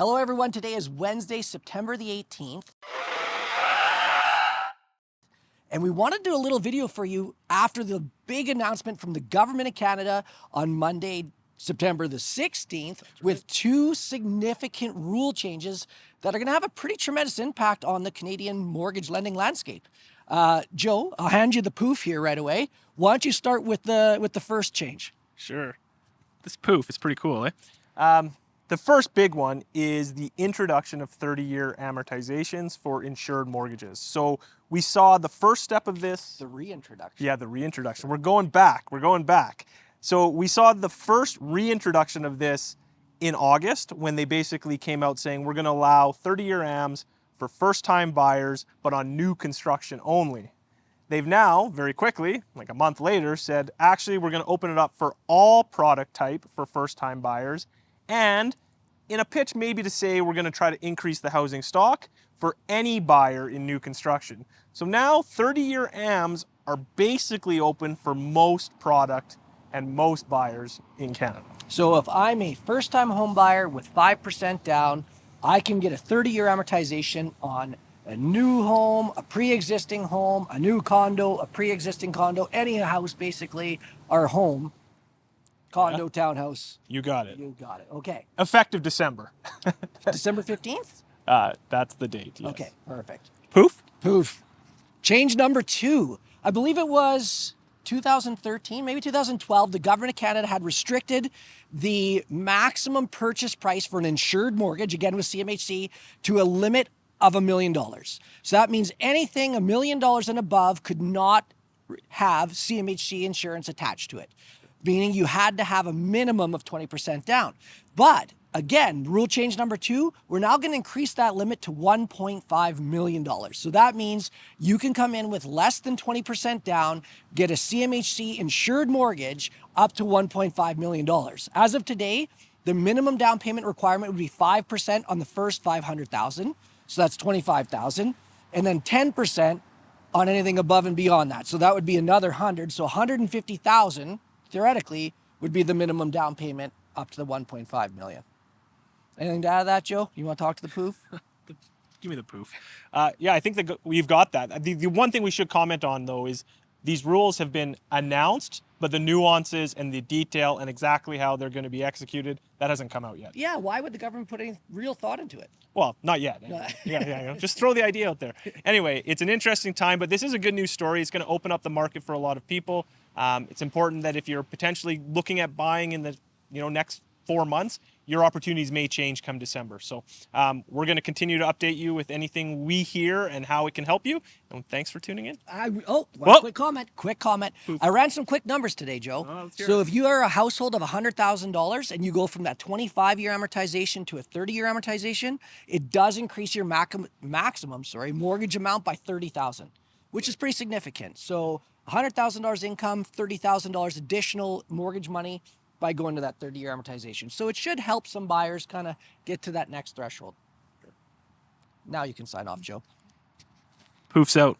Hello everyone, today is Wednesday, September the 18th. And we want to do a little video for you after the big announcement from the government of Canada on Monday, September the 16th, with two significant rule changes that are going to have a pretty tremendous impact on the Canadian mortgage lending landscape. Joe, I'll hand you the poof here right away. Why don't you start with the first change? Sure. This poof is pretty cool, eh? The first big one is the introduction of 30-year amortizations for insured mortgages. So we saw the first step of this. The reintroduction. Yeah, the reintroduction. We're going back. So we saw the first reintroduction of this in August when they basically came out saying we're going to allow 30-year AMs for first-time buyers, but on new construction only. They've now, very quickly, like a month later, said, actually, we're going to open it up for all product type for first-time buyers, and in a pitch maybe to say we're going to try to increase the housing stock for any buyer in new construction. So now 30-year AMs are basically open for most product and most buyers in Canada. So if I'm a first-time home buyer with 5% down, I can get a 30-year amortization on a new home, a pre-existing home, a new condo, a pre-existing condo, any house basically, or home, condo, townhouse. You got it. You got it. Okay. Effective December. December 15th? That's the date, yes. Okay, perfect. Poof? Poof. Change number 2. I believe it was 2013, maybe 2012, the government of Canada had restricted the maximum purchase price for an insured mortgage, again with CMHC, to a limit of $1 million. So that means anything $1 million and above could not have CMHC insurance attached to it, meaning you had to have a minimum of 20% down. But again, rule change number 2, we're now going to increase that limit to $1.5 million. So that means you can come in with less than 20% down, get a CMHC insured mortgage up to $1.5 million. As of today, the minimum down payment requirement would be 5% on the first $500,000. So that's $25,000, and then 10% on anything above and beyond that. So that would be another 100. So $150,000 theoretically would be the minimum down payment up to the 1.5 million. Anything to add to that, Joe? You want to talk to the poof? Give me the poof. Yeah, I think that we've got that. The one thing we should comment on, though, is these rules have been announced, but the nuances and the detail and exactly how they're going to be executed, that hasn't come out yet. Yeah, why would the government put any real thought into it? Well, not yet. Yeah. Just throw the idea out there. Anyway, it's an interesting time, but this is a good news story. It's going to open up the market for a lot of people. It's important that if you're potentially looking at buying in the next 4 months, your opportunities may change come December. So we're going to continue to update you with anything we hear and how it can help you. And thanks for tuning in. Quick comment. I ran some quick numbers today, Joe. So if you are a household of $100,000 and you go from that 25-year amortization to a 30-year amortization, it does increase your maximum mortgage amount by $30,000, which is pretty significant. So $100,000 income, $30,000 additional mortgage money by going to that 30-year amortization. So it should help some buyers kind of get to that next threshold. Now you can sign off, Joe. Poof's out.